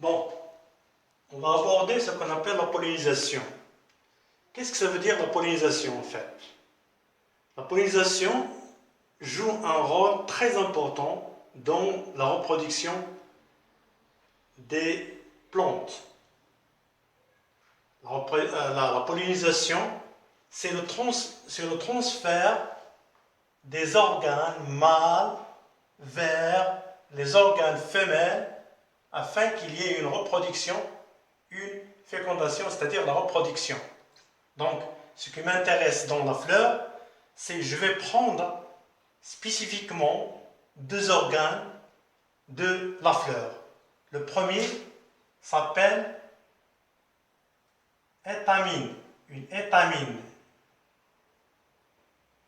Bon, on va aborder ce qu'on appelle la pollinisation. Qu'est-ce que ça veut dire la pollinisation en fait? La pollinisation joue un rôle très important dans la reproduction des plantes. La pollinisation, c'est le transfert des organes mâles vers les organes femelles afin qu'il y ait une reproduction, une fécondation, c'est-à-dire la reproduction. Donc, ce qui m'intéresse dans la fleur, c'est que je vais prendre spécifiquement deux organes de la fleur. Le premier s'appelle étamine, une étamine.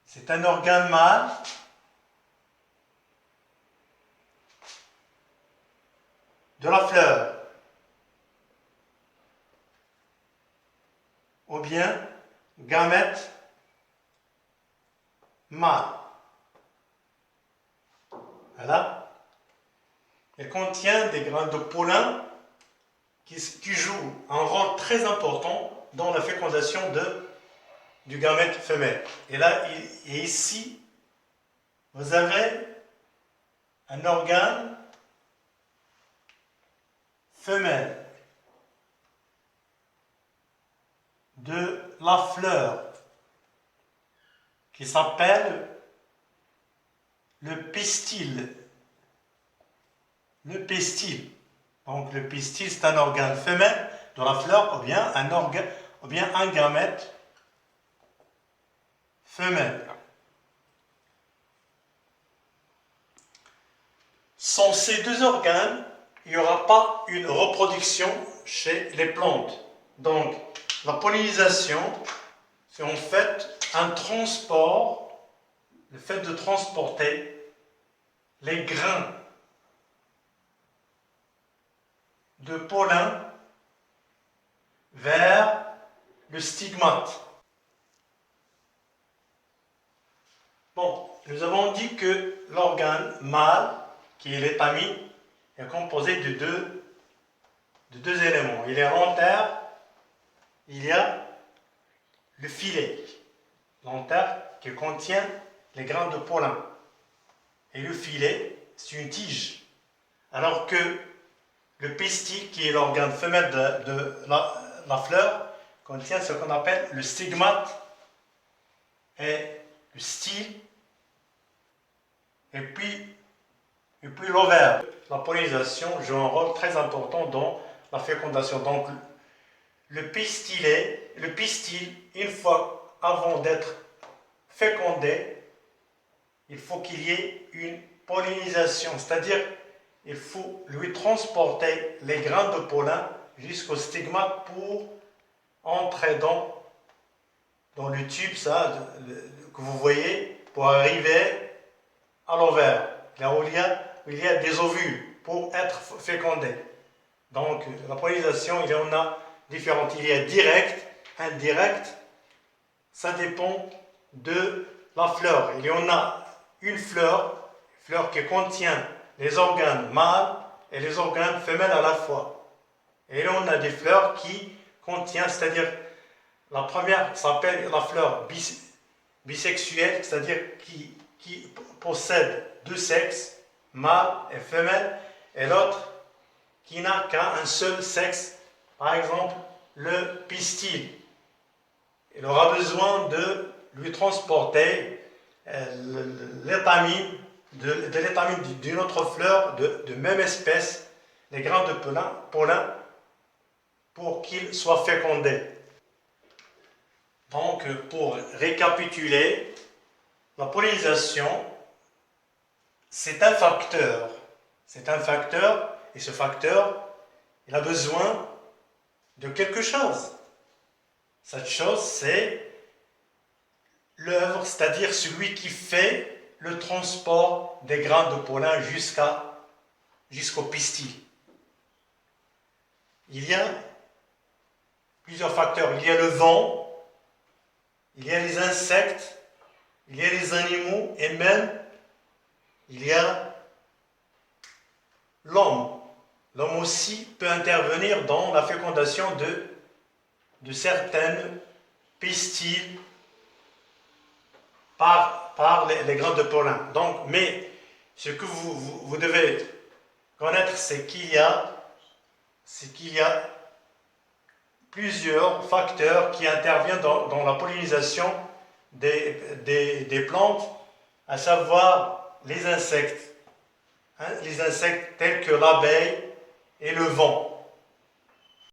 C'est un organe mâle de la fleur, ou bien gamète mâle. Voilà. Elle contient des grains de pollen qui jouent un rôle très important dans la fécondation du gamète femelle. Et là, et ici, vous avez un organe femelle de la fleur qui s'appelle le pistil. Le pistil. Donc le pistil, c'est un organe femelle de la fleur ou bien un gamète femelle. Sans ces deux organes, il n'y aura pas une reproduction chez les plantes. Donc la pollinisation, c'est en fait un transport, le fait de transporter les grains de pollen vers le stigmate. Bon, nous avons dit que l'organe mâle, qui est l'étamine, est composé de deux éléments. Il y a l'antère, il y a le filet. L'antère qui contient les grains de pollen. Et le filet, c'est une tige. Alors que le pistil, qui est l'organe femelle de la fleur, contient ce qu'on appelle le stigmate et le style, et puis l'ovaire. La pollinisation joue un rôle très important dans la fécondation. Donc, le pistil, une fois avant d'être fécondé, il faut qu'il y ait une pollinisation, c'est-à-dire il faut lui transporter les grains de pollen jusqu'au stigmate pour entrer dans le tube que vous voyez pour arriver à l'ovaire, là où il y a des ovules pour être fécondés. Donc la pollinisation, il y en a différentes. Il y a direct, indirect, ça dépend de la fleur. Il y en a une fleur qui contient les organes mâles et les organes femelles à la fois. Et là, on a des fleurs qui contiennent, c'est-à-dire, la première s'appelle la fleur bisexuelle, c'est-à-dire qui possède deux sexes, mâle et femelle, et l'autre qui n'a qu'un seul sexe, par exemple, le pistil. Il aura besoin de lui transporter l'étamine de l'étamine d'une autre fleur de même espèce, les grains de pollen, pour qu'il soit fécondé. Donc, pour récapituler, la pollinisation, c'est un facteur. C'est un facteur, et ce facteur, il a besoin de quelque chose. Cette chose, c'est l'œuvre, c'est-à-dire celui qui fait le transport des grains de pollen jusqu'au pistil. Il y a plusieurs facteurs. Il y a le vent, il y a les insectes, il y a les animaux et même il y a l'homme. l'homme aussi peut intervenir dans la fécondation de certaines pistils par les grains de pollen. Donc, mais ce que vous devez connaître, c'est qu'il y a plusieurs facteurs qui interviennent dans la pollinisation des plantes, à savoir les insectes. Les insectes tels que l'abeille et le vent.